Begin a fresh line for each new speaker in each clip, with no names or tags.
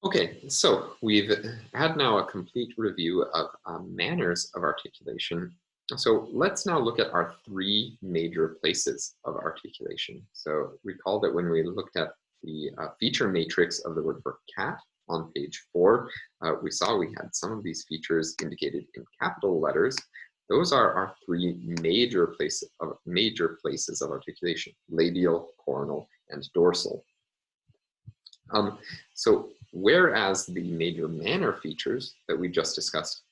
Okay, so we've had now a complete review of manners of articulation. So let's now look at our three major places of articulation. So recall that when we looked at the feature matrix of the word for cat on page 4, we saw we had some of these features indicated in capital letters. Those are our three major places of articulation: labial, coronal, and dorsal. So whereas the major manner features that we just discussed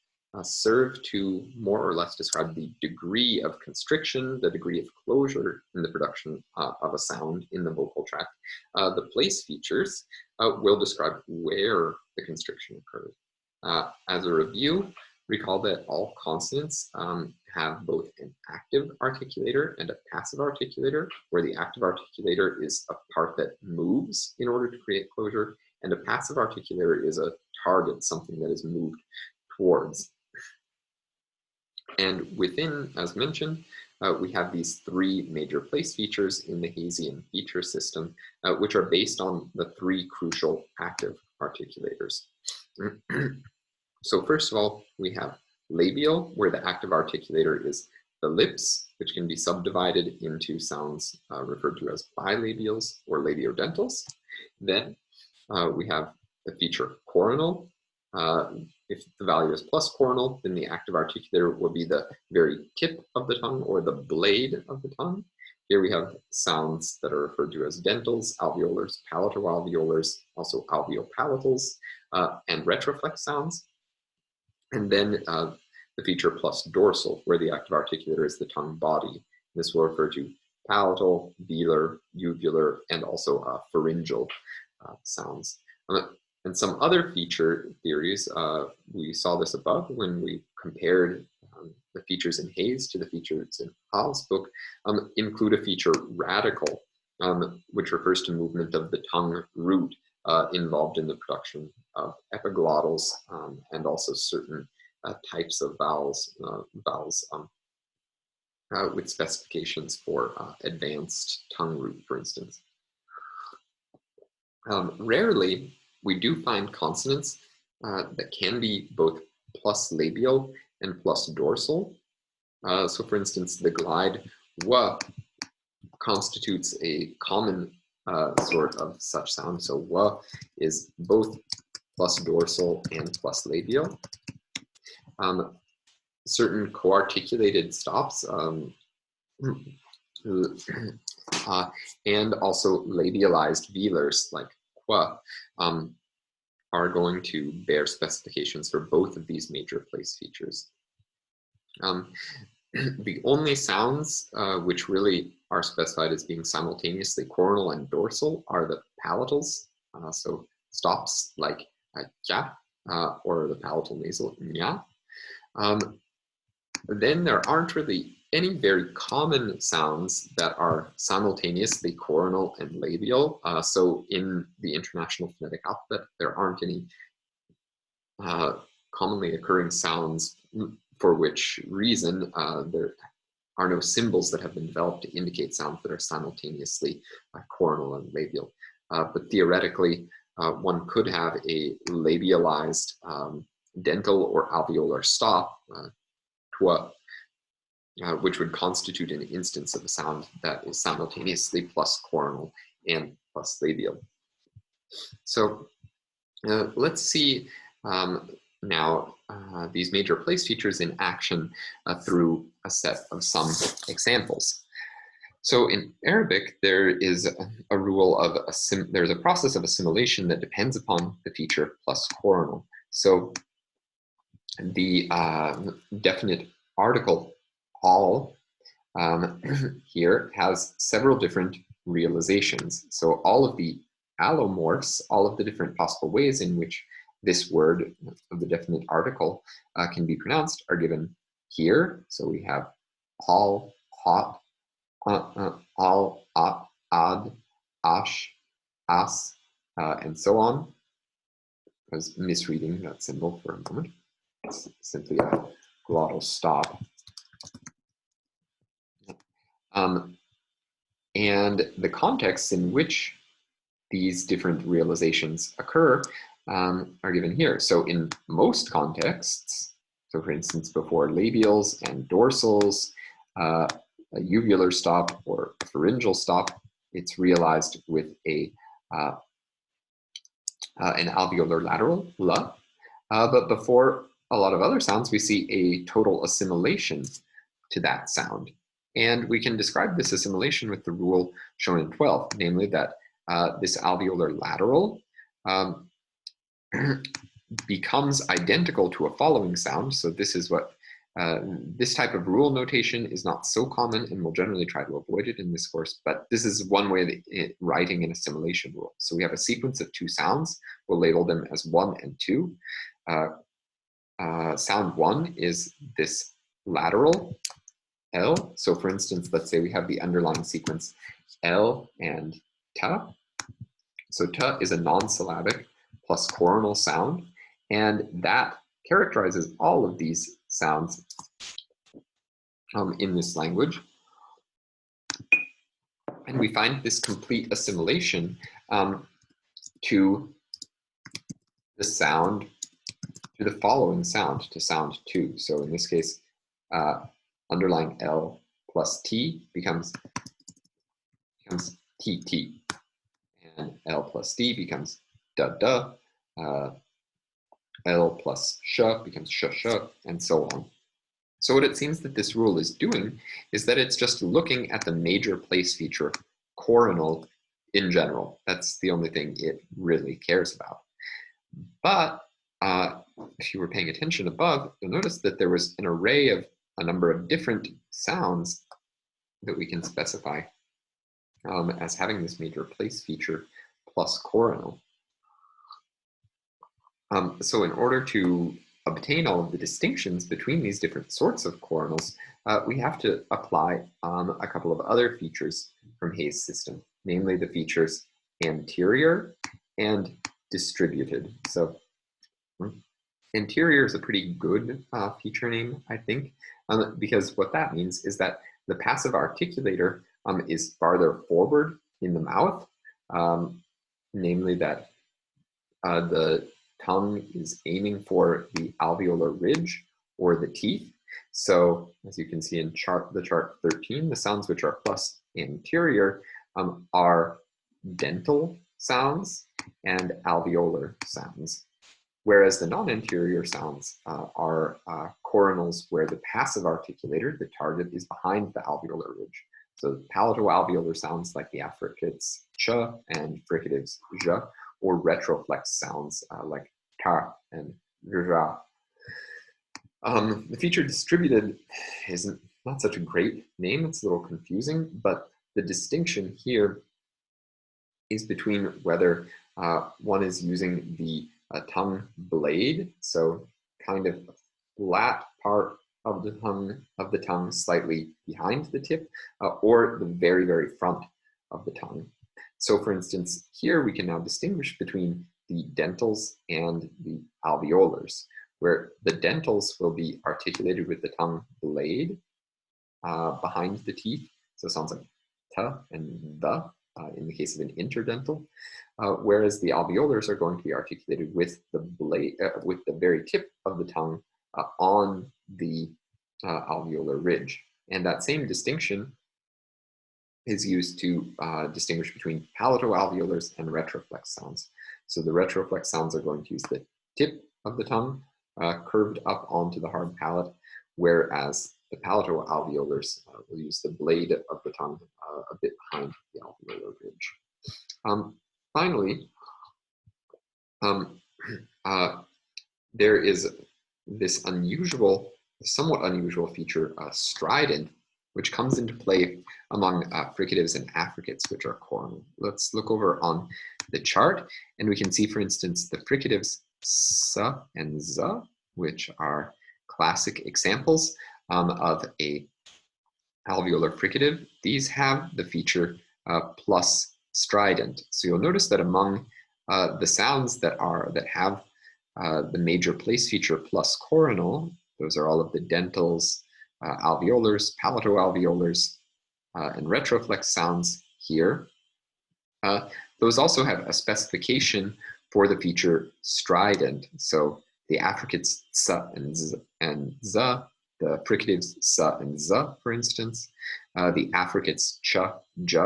serve to more or less describe the degree of constriction, the degree of closure in the production of a sound in the vocal tract, the place features will describe where the constriction occurs. As a review, recall that all consonants have both an active articulator and a passive articulator, where the active articulator is a part that moves in order to create closure, and a passive articulator is a target, something that is moved towards. And within, as mentioned, we have these three major place features in the Hayesian feature system, which are based on the three crucial active articulators. So first of all, we have labial, where the active articulator is the lips, which can be subdivided into sounds referred to as bilabials or labiodentals. Then we have the feature coronal. If the value is plus coronal, then the active articulator will be the very tip of the tongue or the blade of the tongue. Here we have sounds that are referred to as dentals, alveolars, palatoalveolars, also alveopalatals, and retroflex sounds. And then the feature plus dorsal, where the active articulator is the tongue body. This will refer to palatal, velar, uvular, and also pharyngeal sounds. And some other feature theories, we saw this above when we compared the features in Hayes to the features in Hall's book, include a feature radical, which refers to movement of the tongue root involved in the production of epiglottals and also certain types of vowels, with specifications for advanced tongue root, for instance. Rarely, we do find consonants that can be both plus labial and plus dorsal. So for instance, the glide w constitutes a common sort of such sound. So w is both plus dorsal and plus labial. Certain co-articulated stops and also labialized velars like qua are going to bear specifications for both of these major place features. The only sounds which really are specified as being simultaneously coronal and dorsal are the palatals, so stops like ja, or the palatal nasal nya. Then there aren't really any very common sounds that are simultaneously coronal and labial. So in the International Phonetic Alphabet, there aren't any commonly occurring sounds, for which reason there are no symbols that have been developed to indicate sounds that are simultaneously coronal and labial. But theoretically, one could have a labialized dental or alveolar stop, which would constitute an instance of a sound that is simultaneously plus coronal and plus labial. So let's see now these major place features in action through a set of some examples. So in Arabic, there is a rule of there's a process of assimilation that depends upon the feature plus coronal. So the definite article all here has several different realizations. So all of the allomorphs, all of the different possible ways in which this word of the definite article can be pronounced are given here. So we have all, hot, al, ad, ash, as, and so on. I was misreading that symbol for a moment. It's simply a glottal stop. And the contexts in which these different realizations occur are given here. So in most contexts, so for instance, before labials and dorsals, a uvular stop or a pharyngeal stop, it's realized with an alveolar lateral, la. But before a lot of other sounds, we see a total assimilation to that sound. And we can describe this assimilation with the rule shown in 12, namely that this alveolar lateral becomes identical to a following sound. So this is what, this type of rule notation is not so common, and we'll generally try to avoid it in this course, but this is one way of writing an assimilation rule. So we have a sequence of two sounds. We'll label them as 1 and 2. Sound 1 is this lateral L. So for instance, let's say we have the underlying sequence L and ta. So ta is a non-syllabic plus coronal sound, and that characterizes all of these sounds in this language. And we find this complete assimilation to the sound, to the following sound, to sound 2. So in this case, underlying L plus T becomes TT, and L plus D becomes da. L plus sh becomes sh, and so on. So what it seems that this rule is doing is that it's just looking at the major place feature coronal in general. That's the only thing it really cares about. But if you were paying attention above, you'll notice that there was an array of a number of different sounds that we can specify as having this major place feature plus coronal. So in order to obtain all of the distinctions between these different sorts of coronals, we have to apply a couple of other features from Hayes' system, namely the features anterior and distributed. So anterior is a pretty good feature name, I think, because what that means is that the passive articulator is farther forward in the mouth, namely that the tongue is aiming for the alveolar ridge or the teeth. So as you can see in the chart 13, the sounds which are plus anterior are dental sounds and alveolar sounds, whereas the non-anterior sounds are coronals where the passive articulator, the target, is behind the alveolar ridge. So palato-alveolar sounds like the affricates ch and fricatives zh, or retroflex sounds like ta and ra. The feature distributed is not such a great name, it's a little confusing, but the distinction here is between whether one is using the tongue blade, so kind of a flat part of the tongue slightly behind the tip, or the very, very front of the tongue. So for instance, here we can now distinguish between the dentals and the alveolars, where the dentals will be articulated with the tongue blade behind the teeth. So it sounds like ta and the in the case of an interdental, whereas the alveolars are going to be articulated with the blade, with the very tip of the tongue on the alveolar ridge. And that same distinction is used to distinguish between palato-alveolars and retroflex sounds. So the retroflex sounds are going to use the tip of the tongue curved up onto the hard palate, whereas the palato-alveolars will use the blade of the tongue a bit behind the alveolar ridge. Finally, there is this somewhat unusual feature, strident, which comes into play among fricatives and affricates, which are coronal. Let's look over on the chart, and we can see, for instance, the fricatives s and z, which are classic examples of a alveolar fricative. These have the feature plus strident. So you'll notice that among the sounds that have the major place feature plus coronal, those are all of the dentals, alveolars, palato-alveolars, and retroflex sounds here. Those also have a specification for the feature strident. So the affricates s and z, the fricatives s and z, for instance. The affricates ch, j,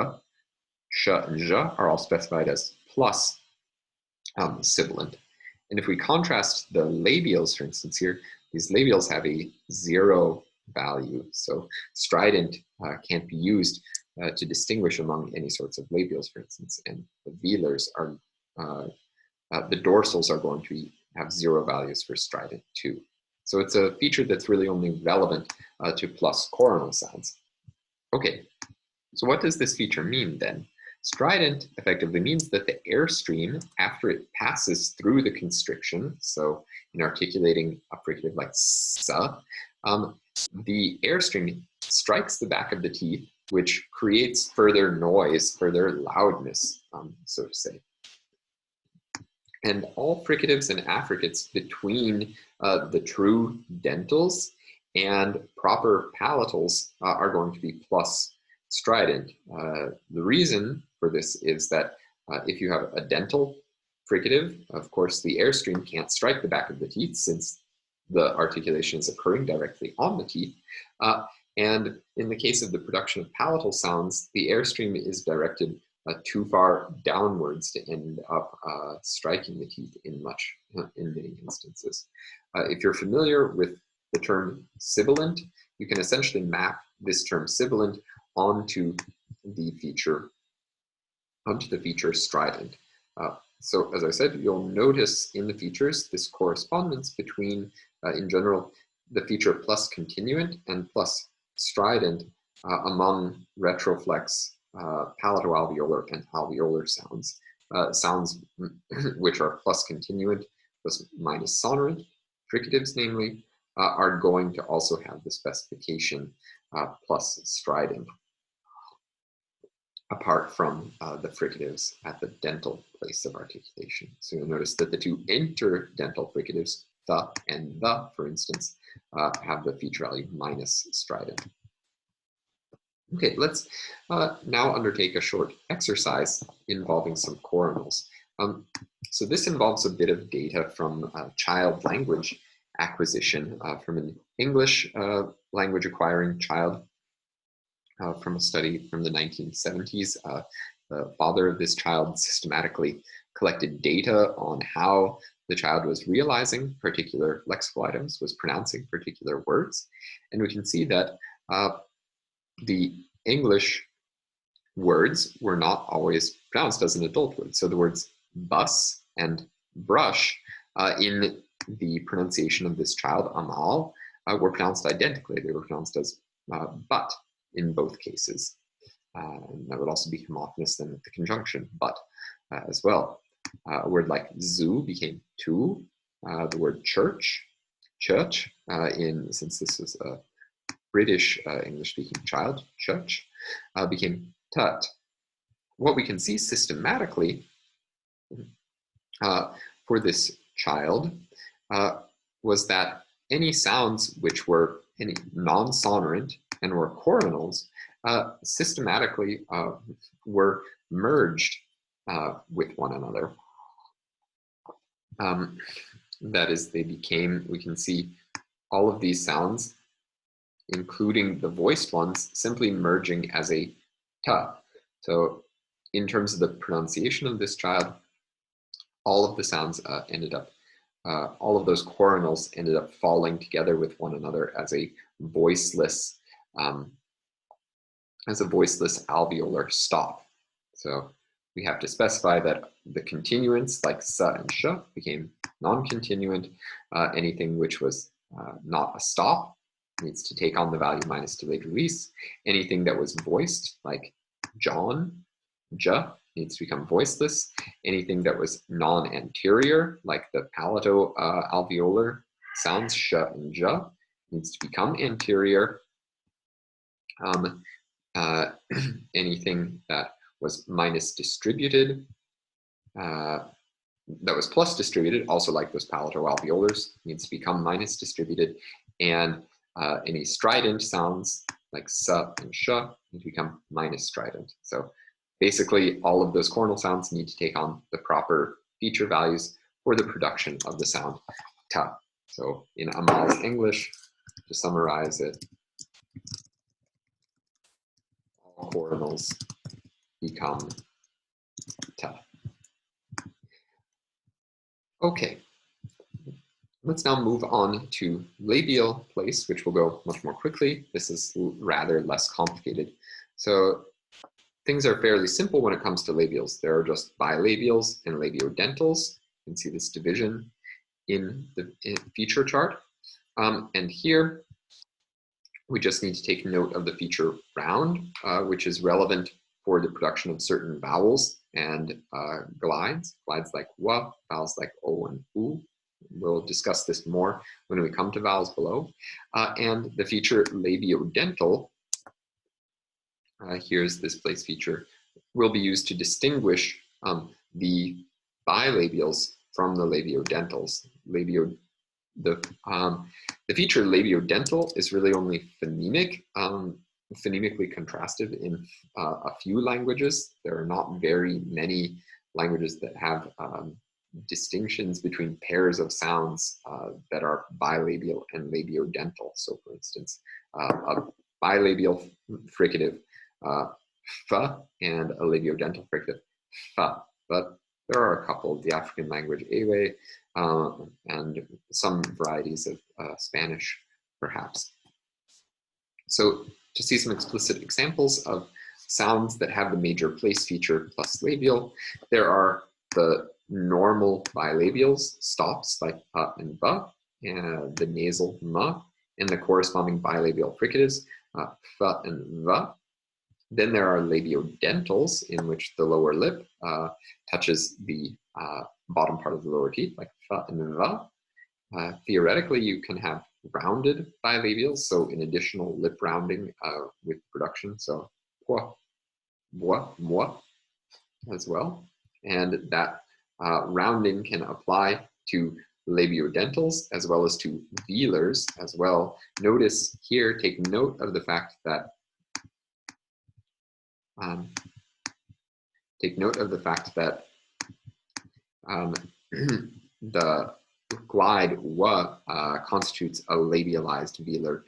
sh, and j are all specified as plus sibilant. And if we contrast the labials, for instance, here, these labials have a 0 value. So strident can't be used to distinguish among any sorts of labials, for instance. And the velars are, the dorsals are going to have 0 values for strident too. So it's a feature that's really only relevant to plus coronal sounds. Okay, so what does this feature mean then? Strident effectively means that the airstream, after it passes through the constriction, so in articulating a fricative like s, the airstream strikes the back of the teeth, which creates further noise, further loudness, so to say. And all fricatives and affricates between the true dentals and proper palatals are going to be plus strident. The reason for this is that if you have a dental fricative, of course, the airstream can't strike the back of the teeth since the articulation is occurring directly on the teeth. And in the case of the production of palatal sounds, the airstream is directed too far downwards to end up striking the teeth in many instances. If you're familiar with the term sibilant, you can essentially map this term sibilant onto the feature strident. So as I said, you'll notice in the features this correspondence between, in general, the feature plus continuant and plus strident among retroflex, palatoalveolar, and alveolar sounds. Sounds which are plus continuant, plus minus sonorant, fricatives namely, are going to also have the specification plus strident, apart from the fricatives at the dental place of articulation. So you'll notice that the two interdental fricatives, the and the, for instance, have the feature value minus strident. Okay, let's now undertake a short exercise involving some coronals. So this involves a bit of data from child language acquisition from an English language acquiring child from a study from the 1970s. The father of this child systematically collected data on how the child was realizing particular lexical items, was pronouncing particular words. And we can see that the English words were not always pronounced as an adult word. So the words bus and brush in the pronunciation of this child, Amal, were pronounced identically. They were pronounced as but in both cases. And that would also be homophonous then with the conjunction but as well. A word like zoo became tu. The word church, since this was a British English-speaking child, church, became tut. What we can see systematically for this child was that any sounds which were any non-sonorant and were coronals systematically were merged with one another. That is, they became, we can see all of these sounds, including the voiced ones, simply merging as a ta. So in terms of the pronunciation of this child, all of the sounds ended up, all of those coronals ended up falling together with one another as a voiceless alveolar stop. So we have to specify that the continuants like sa and sh became non-continuant. Anything which was not a stop needs to take on the value minus delayed release. Anything that was voiced like John, j, needs to become voiceless. Anything that was non-anterior like the palato-alveolar sounds sh and j needs to become anterior. Anything that was minus distributed, that was plus distributed, also like those palato-alveolars, needs to become minus distributed. And any strident sounds like sa and sh need to become minus strident. So basically all of those coronal sounds need to take on the proper feature values for the production of the sound ta. So in Amal's English, to summarize it, all coronals become ta. Okay, let's now move on to labial place, which will go much more quickly. This is rather less complicated. So things are fairly simple when it comes to labials. There are just bilabials and labiodentals. You can see this division in the feature chart. And here, we just need to take note of the feature round, which is relevant for the production of certain vowels and glides like wa, vowels like o and u. We'll discuss this more when we come to vowels below. And the feature labiodental, here's this place feature, will be used to distinguish the bilabials from the labiodentals. The feature labiodental is really only phonemic, phonemically contrastive in a few languages. There are not very many languages that have distinctions between pairs of sounds that are bilabial and labiodental. So for instance, a bilabial fricative f and a labiodental fricative fa, but there are a couple, the African language Ewe, and some varieties of Spanish, perhaps. So to see some explicit examples of sounds that have the major place feature plus labial, there are the normal bilabials, stops like pa and ba, and the nasal ma, and the corresponding bilabial fricatives, fa and va. Then there are labiodentals, in which the lower lip touches the bottom part of the lower teeth, like fa and va. Theoretically, you can have rounded bilabials, so an additional lip rounding with production, so poi, bois, moi, as well. And that rounding can apply to labiodentals as well as to velars as well. Notice here, take note of the fact that the glide wa constitutes a labialized velar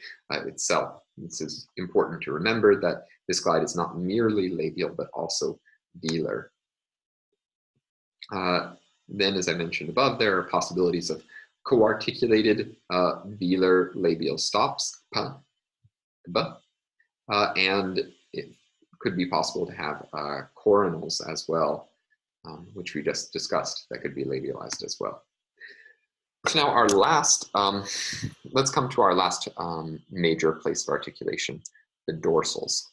itself. This is important to remember, that this glide is not merely labial but also velar. Then, as I mentioned above, there are possibilities of co-articulated velar labial stops, pa, ba, and it could be possible to have coronals as well, which we just discussed, that could be labialized as well. So now our last, let's come to our last major place of articulation, the dorsals.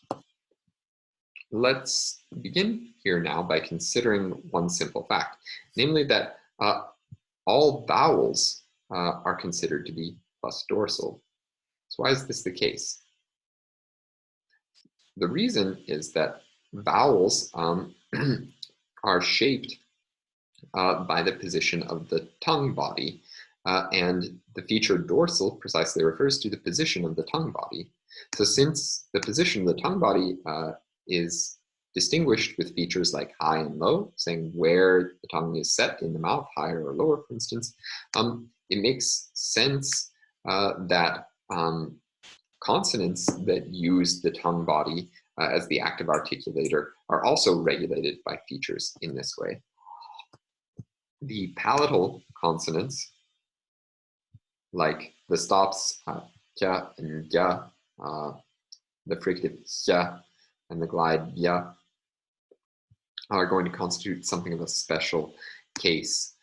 Let's begin here now by considering one simple fact, namely that all vowels are considered to be plus dorsal. So why is this the case? The reason is that vowels are shaped by the position of the tongue body, and the feature dorsal precisely refers to the position of the tongue body. So since the position of the tongue body is distinguished with features like high and low, saying where the tongue is set in the mouth, higher or lower, for instance, it makes sense that consonants that use the tongue body as the active articulator are also regulated by features in this way. The palatal consonants, like the stops kya and ya, the fricative xia and the glide ya, are going to constitute something of a special case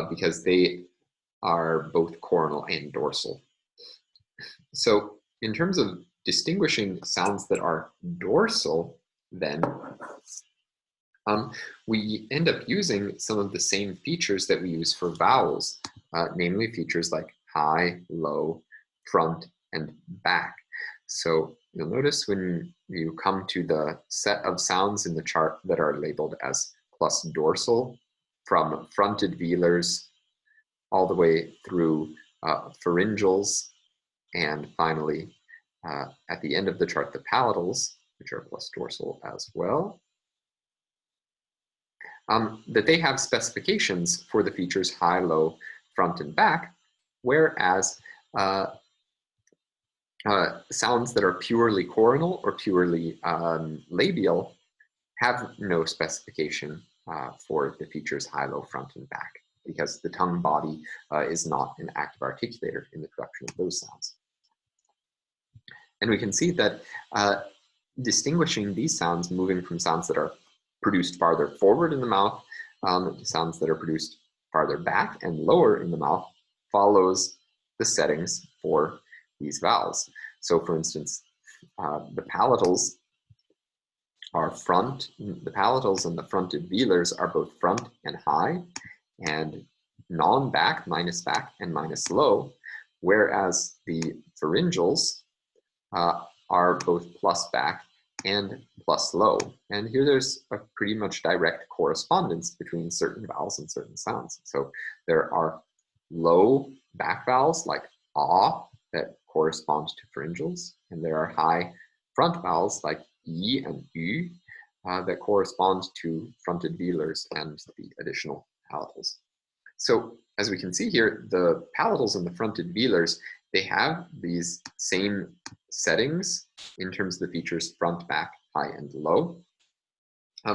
because they are both coronal and dorsal. So in terms of distinguishing sounds that are dorsal, then we end up using some of the same features that we use for vowels, namely features like high, low, front, and back. So you'll notice when you come to the set of sounds in the chart that are labeled as plus dorsal, from fronted velars all the way through pharyngals, and finally at the end of the chart, the palatals, which are plus dorsal as well. that they have specifications for the features high, low, front, and back, whereas sounds that are purely coronal or purely labial have no specification for the features high, low, front, and back, because the tongue body is not an active articulator in the production of those sounds. And we can see that distinguishing these sounds, moving from sounds that are produced farther forward in the mouth to sounds that are produced farther back and lower in the mouth, follows the settings for these vowels. So for instance, the palatals are front, the palatals and the fronted velars are both front and high, and non-back, minus back, and minus low, whereas the pharyngeals are both plus back and plus low. And here there's a pretty much direct correspondence between certain vowels and certain sounds. So there are low back vowels like ah that correspond to pharyngeals, and there are high front vowels like I and U that correspond to fronted velars and the additional palatals. So as we can see here, the palatals and the fronted velars, they have these same settings in terms of the features front, back, high, and low.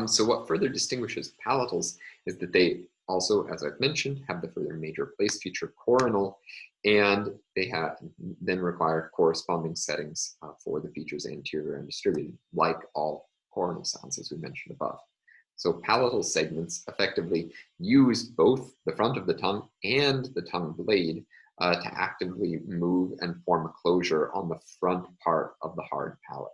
So what further distinguishes palatals is that they also, as I've mentioned, have the further major place feature coronal, and they then require corresponding settings for the features anterior and distributed, like all coronal sounds, as we mentioned above. So palatal segments effectively use both the front of the tongue and the tongue blade to actively move and form a closure on the front part of the hard palate.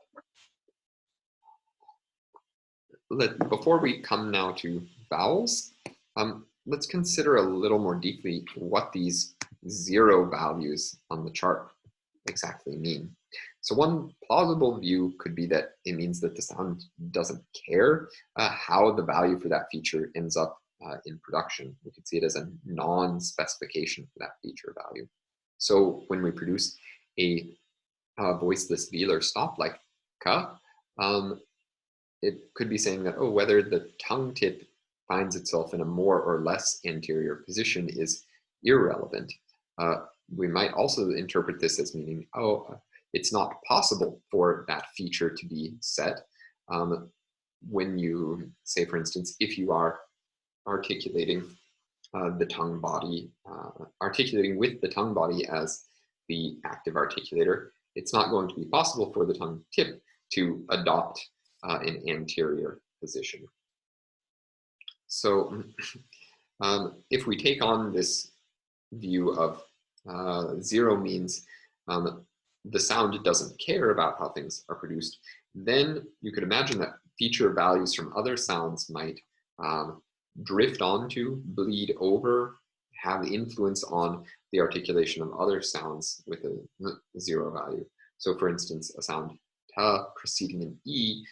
Before we come now to vowels, let's consider a little more deeply what these zero values on the chart exactly mean. So one plausible view could be that it means that the sound doesn't care how the value for that feature ends up in production. We could see it as a non-specification for that feature value. So when we produce a voiceless velar stop like ka, it could be saying that, oh, whether the tongue tip finds itself in a more or less anterior position is irrelevant. We might also interpret this as meaning, oh, it's not possible for that feature to be set. When you say, for instance, if you are articulating the tongue body, articulating with the tongue body as the active articulator, it's not going to be possible for the tongue tip to adopt an anterior position. So if we take on this view of zero means the sound doesn't care about how things are produced, then you could imagine that feature values from other sounds might drift onto, bleed over, have influence on the articulation of other sounds with a zero value. So for instance, a sound ta preceding an e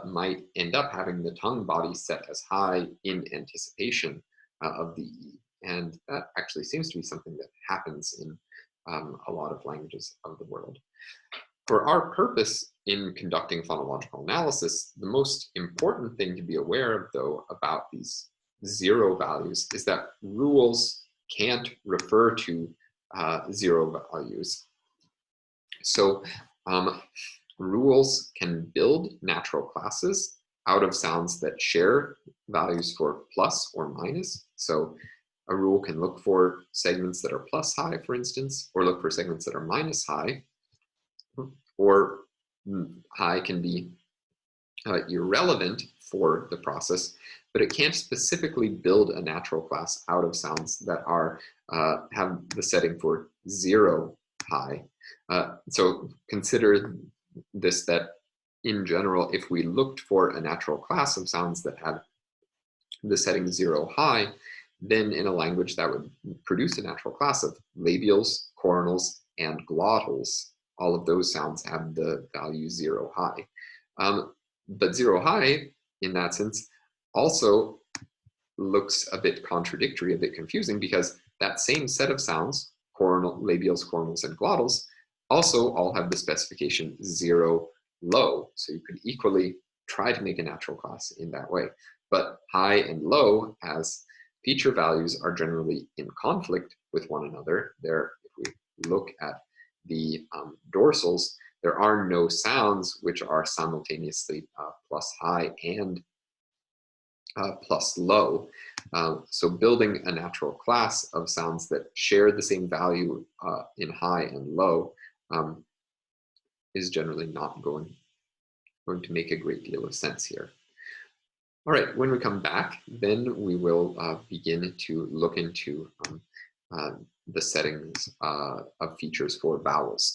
might end up having the tongue body set as high in anticipation of the e. And that actually seems to be something that happens in a lot of languages of the world. For our purpose in conducting phonological analysis, the most important thing to be aware of, though, about these zero values is that rules can't refer to zero values. So rules can build natural classes out of sounds that share values for plus or minus. So a rule can look for segments that are plus high, for instance, or look for segments that are minus high, or high can be irrelevant for the process, but it can't specifically build a natural class out of sounds that are have the setting for zero high. So consider this, that in general, if we looked for a natural class of sounds that had the setting zero high, then in a language that would produce a natural class of labials, coronals, and glottals. All of those sounds have the value zero high. But zero high, in that sense, also looks a bit contradictory, a bit confusing, because that same set of sounds, coronal, labials, coronals, and glottals, also all have the specification zero low. So you could equally try to make a natural class in that way. But high and low, as feature values are generally in conflict with one another, if we look at the dorsals, there are no sounds which are simultaneously plus high and plus low. So building a natural class of sounds that share the same value in high and low is generally not going to make a great deal of sense here. All right, when we come back, then we will begin to look into the settings of features for vowels.